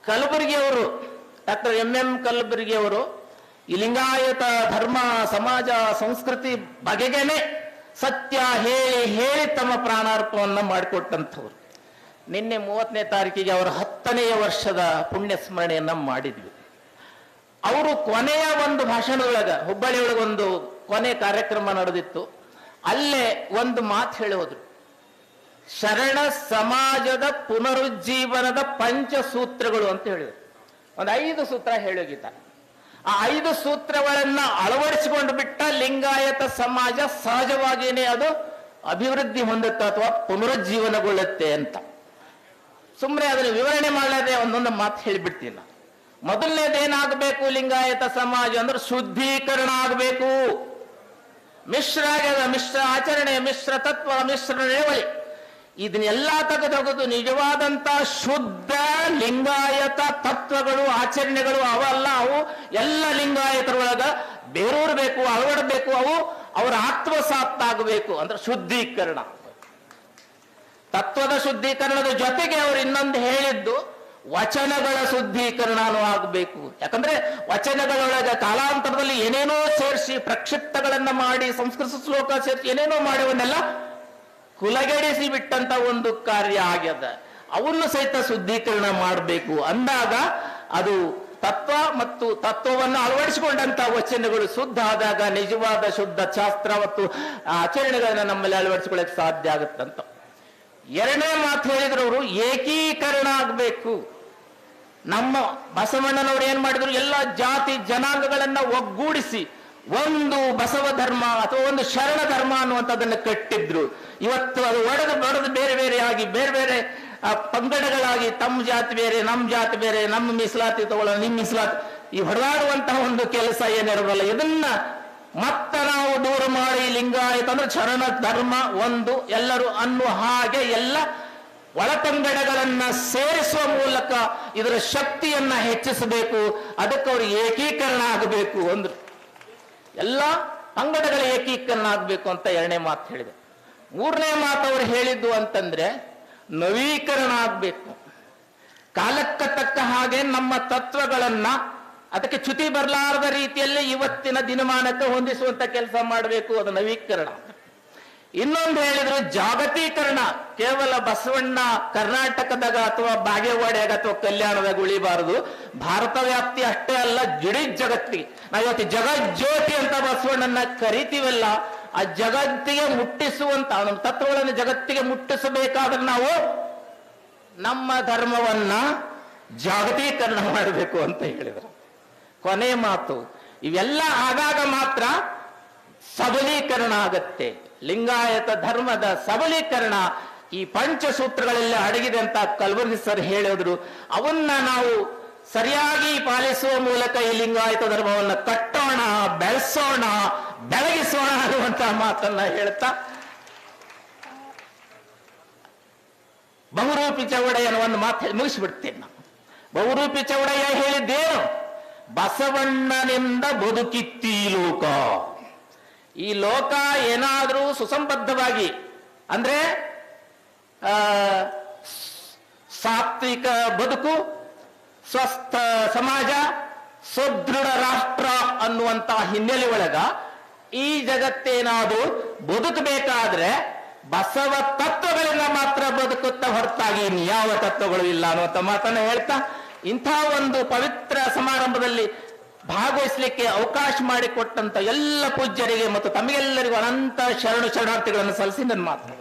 ಕಲಬುರಗಿಯವರು doctor M ಕಲಬುರಗಿಯವರು ಈ ಲಿಂಗಾಯತ ಧರ್ಮ ಸಮಾಜ ಸಂಸ್ಕೃತಿ ಬಗೆಗೇನೆ ಸತ್ಯ ಹೇಳಿ ಹೇಳಿ ತಮ್ಮ ಪ್ರಾಣಾರ್ಪಣವನ್ನು ಮಾಡಿಕೊಟ್ಟಂಥವ್ರು. ನಿನ್ನೆ 30ನೇ ತಾರೀಕಿಗೆ ಅವರ 10ನೇ ವರ್ಷದ ಪುಣ್ಯ ಸ್ಮರಣೆಯನ್ನ ಮಾಡಿದ್ವಿ. ಅವರು ಕೊನೆಯ ಒಂದು ಭಾಷಣದೊಳಗ ಹುಬ್ಬಳ್ಳಿಯೊಳಗೆ ಒಂದು ಕೊನೆ ಕಾರ್ಯಕ್ರಮ ನಡೆದಿತ್ತು. ಅಲ್ಲೇ ಒಂದು ಮಾತು ಹೇಳಿ ಹೋದ್ರು. ಶರಣ ಸಮಾಜದ ಪುನರುಜ್ಜೀವನದ ಪಂಚಸೂತ್ರಗಳು ಅಂತ ಹೇಳಿದ್ರು. ಒಂದು 5 ಸೂತ್ರ ಹೇಳೋಗಿದ್ದಾರೆ. ಆ 5 ಸೂತ್ರಗಳನ್ನ ಅಳವಡಿಸಿಕೊಂಡು ಬಿಟ್ಟ ಲಿಂಗಾಯತ ಸಮಾಜ ಸಹಜವಾಗಿಯೇ ಅದು ಅಭಿವೃದ್ಧಿ ಹೊಂದುತ್ತೆ ಅಥವಾ ಪುನರುಜ್ಜೀವನಗೊಳ್ಳುತ್ತೆ ಅಂತ. ಸುಮ್ಮನೆ ಅದನ್ನು ವಿವರಣೆ ಮಾಡದೆ ಒಂದೊಂದು ಮಾತು ಹೇಳಿಬಿಡ್ತೀನಿ ನಾನು. ಮೊದಲನೇದೇನಾಗಬೇಕು ಲಿಂಗಾಯತ ಸಮಾಜ ಅಂದ್ರೆ ಶುದ್ಧೀಕರಣ ಆಗಬೇಕು. ಮಿಶ್ರ ಆಗ್ಯದ, ಮಿಶ್ರ ಆಚರಣೆ, ಮಿಶ್ರ ತತ್ವ, ಮಿಶ್ರ ರೇವಳಿ, ಇದನ್ನೆಲ್ಲ ತೆಗೆದು ನಿಜವಾದಂತ ಶುದ್ಧ ಲಿಂಗಾಯತ ತತ್ವಗಳು ಆಚರಣೆಗಳು ಅವಲ್ಲ, ಅವು ಎಲ್ಲ ಲಿಂಗಾಯತರೊಳಗ ಬೇರೂರಬೇಕು, ಅಳವಡಬೇಕು, ಅವು ಅವರ ಆತ್ಮಸಾತ್ ಆಗಬೇಕು. ಅಂದ್ರೆ ಶುದ್ಧೀಕರಣ, ತತ್ವದ ಶುದ್ಧೀಕರಣದ ಜೊತೆಗೆ ಅವರು ಇನ್ನೊಂದು ಹೇಳಿದ್ದು ವಚನಗಳ ಶುದ್ಧೀಕರಣನೂ ಆಗಬೇಕು. ಯಾಕಂದ್ರೆ ವಚನಗಳೊಳಗ ಕಾಲಾಂತರದಲ್ಲಿ ಏನೇನೋ ಸೇರಿಸಿ ಪ್ರಕ್ಷಿಪ್ತಗಳನ್ನ ಮಾಡಿ ಸಂಸ್ಕೃತ ಶ್ಲೋಕ ಸೇರಿಸಿ ಏನೇನೋ ಮಾಡಿವನ್ನೆಲ್ಲ ಕುಲಗೆಡಿಸಿ ಬಿಟ್ಟಂತ ಒಂದು ಕಾರ್ಯ ಆಗ್ಯದ. ಅವನ್ನು ಸಹಿತ ಶುದ್ಧೀಕರಣ ಮಾಡಬೇಕು ಅಂದಾಗ ಅದು ತತ್ವ ಮತ್ತು ತತ್ವವನ್ನು ಅಳವಡಿಸಿಕೊಂಡಂತ ವಚನಗಳು ಶುದ್ಧ ಆದಾಗ ನಿಜವಾದ ಶುದ್ಧ ಶಾಸ್ತ್ರ ಮತ್ತು ಆಚರಣೆಗಳನ್ನ ನಮ್ಮಲ್ಲಿ ಅಳವಡಿಸಿಕೊಳ್ಳಕ್ಕೆ ಸಾಧ್ಯ ಆಗುತ್ತಂತ. 2ನೇ ಮಾತು ಹೇಳಿದ್ರು ಅವರು, ಏಕೀಕರಣ ಆಗಬೇಕು. ನಮ್ಮ ಬಸವಣ್ಣನವರು ಏನ್ ಮಾಡಿದ್ರು, ಎಲ್ಲ ಜಾತಿ ಜನಾಂಗಗಳನ್ನ ಒಗ್ಗೂಡಿಸಿ ಒಂದು ಬಸವ ಧರ್ಮ ಅಥವಾ ಒಂದು ಶರಣ ಧರ್ಮ ಅನ್ನುವಂಥದ್ದನ್ನು ಕಟ್ಟಿದ್ರು. ಇವತ್ತು ಅದು ಒಡೆದು ಬೇರೆ ಬೇರೆಯಾಗಿ ಬೇರೆ ಬೇರೆ ಪಂಗಡಗಳಾಗಿ ತಮ್ಮ ಜಾತಿ ಬೇರೆ, ನಮ್ಮ ಜಾತಿ ಬೇರೆ, ನಮ್ಮ ಮೀಸಲಾತಿ ತಗೊಳ್ಳೋ, ನಿಮ್ಮ ಮೀಸಲಾತಿ, ಈ ಹೊಡೆದಾಡುವಂತಹ ಒಂದು ಕೆಲಸ ಏನಿರೋಲ್ಲ. ಇದನ್ನ ಮತ್ತೆ ನಾವು ದೂರ ಮಾಡಿ ಲಿಂಗಾಯತ ಅಂದ್ರೆ ಶರಣ ಧರ್ಮ ಒಂದು ಎಲ್ಲರೂ ಅನ್ನುವ ಹಾಗೆ ಎಲ್ಲ ಒಳಪಂಗಡಗಳನ್ನ ಸೇರಿಸುವ ಮೂಲಕ ಇದರ ಶಕ್ತಿಯನ್ನ ಹೆಚ್ಚಿಸಬೇಕು. ಅದಕ್ಕೆ ಅವರು ಏಕೀಕರಣ ಆಗಬೇಕು ಅಂದ್ರು. ಎಲ್ಲ ಪಂಗಡಗಳ ಏಕೀಕರಣ ಆಗಬೇಕು ಅಂತ 2ನೇ ಮಾತು ಹೇಳಿದೆ. 3ನೇ ಮಾತು ಅವರು ಹೇಳಿದ್ದು ಅಂತಂದ್ರೆ ನವೀಕರಣ ಆಗಬೇಕು. ಕಾಲಕ್ಕೆ ತಕ್ಕ ಹಾಗೆ ನಮ್ಮ ತತ್ವಗಳನ್ನ ಅದಕ್ಕೆ ಚ್ಯುತಿ ಬರಲಾರದ ರೀತಿಯಲ್ಲಿ ಇವತ್ತಿನ ದಿನಮಾನಕ್ಕೆ ಹೊಂದಿಸುವಂತ ಕೆಲಸ ಮಾಡಬೇಕು, ಅದು ನವೀಕರಣ. ಇನ್ನೊಂದು ಹೇಳಿದ್ರು ಜಾಗತೀಕರಣ. ಕೇವಲ ಬಸವಣ್ಣ ಕರ್ನಾಟಕದಾಗ ಅಥವಾ ಬಾಗೇವಾಡಿಯಾಗ ಅಥವಾ ಕಲ್ಯಾಣದಾಗ ಉಳಿಬಾರದು, ಭಾರತ ವ್ಯಾಪ್ತಿ ಅಷ್ಟೇ ಅಲ್ಲ, ಇಡೀ ಜಗತ್ತಿಗೆ. ನಾವು ಇವತ್ತು ಜಗಜ್ಯೋತಿ ಅಂತ ಬಸವಣ್ಣನ ಕರಿತೀವಲ್ಲ, ಆ ಜಗತ್ತಿಗೆ ಮುಟ್ಟಿಸುವಂತ ನಮ್ಮ ತತ್ವಗಳನ್ನು ಜಗತ್ತಿಗೆ ಮುಟ್ಟಿಸಬೇಕಾದ್ರೆ ನಾವು ನಮ್ಮ ಧರ್ಮವನ್ನ ಜಾಗತೀಕರಣ ಮಾಡಬೇಕು ಅಂತ ಹೇಳಿದರು. ಕೊನೆ ಮಾತು, ಇವೆಲ್ಲ ಆದಾಗ ಮಾತ್ರ ಸಬಲೀಕರಣ ಆಗತ್ತೆ. ಲಿಂಗಾಯತ ಧರ್ಮದ ಸಬಲೀಕರಣ ಈ ಪಂಚಸೂತ್ರಗಳೆಲ್ಲ ಅಡಗಿದೆ ಅಂತ ಕಲಬುರ್ಗಿ ಸರ್ ಹೇಳಿದ್ರು. ಅವನ್ನ ನಾವು ಸರಿಯಾಗಿ ಪಾಲಿಸುವ ಮೂಲಕ ಈ ಲಿಂಗಾಯತ ಧರ್ಮವನ್ನು ಕಟ್ಟೋಣ, ಬೆಳೆಸೋಣ, ಬೆಳಗಿಸೋಣ ಅನ್ನುವಂತಹ ಮಾತನ್ನ ಹೇಳ್ತಾ ಬಹುರೂಪಿ ಚೌಡಯ್ಯನ ಒಂದು ಮಾತು ಮುಗಿಸ್ಬಿಡ್ತೇನೆ ನಾನು. ಬಹುರೂಪಿ ಚೌಡಯ್ಯ ಹೇಳಿದ್ದೇನು, ಬಸವಣ್ಣನಿಂದ ಬದುಕಿತ್ತಿ ಲೋಕ. ಈ ಲೋಕ ಏನಾದ್ರೂ ಸುಸಂಬದ್ಧವಾಗಿ ಅಂದ್ರೆ ಸಾತ್ವಿಕ ಬದುಕು, ಸ್ವಸ್ಥ ಸಮಾಜ, ಸುದೃಢ ರಾಷ್ಟ್ರ ಅನ್ನುವಂತ ಹಿನ್ನೆಲೆ ಒಳಗ ಈ ಜಗತ್ತೇನಾದ್ರೂ ಬದುಕಬೇಕಾದ್ರೆ ಬಸವ ತತ್ವಗಳಿಂದ ಮಾತ್ರ ಬದುಕುತ್ತಾ ಹೊರತಾಗಿ ಯಾವ ತತ್ವಗಳು ಇಲ್ಲ ಅನ್ನುವಂಥ ಮಾತನ್ನ ಹೇಳ್ತಾ ಇಂಥ ಒಂದು ಪವಿತ್ರ ಸಮಾರಂಭದಲ್ಲಿ ಭಾಗವಹಿಸಲಿಕ್ಕೆ ಅವಕಾಶ ಮಾಡಿಕೊಟ್ಟಂತ ಎಲ್ಲ ಪೂಜ್ಯರಿಗೆ ಮತ್ತು ತಮಗೆಲ್ಲರಿಗೂ ಅನಂತ ಶರಣಾರ್ಥಿಗಳನ್ನು ಸಲ್ಲಿಸಿ ನನ್ನ ಮಾತನಾಡ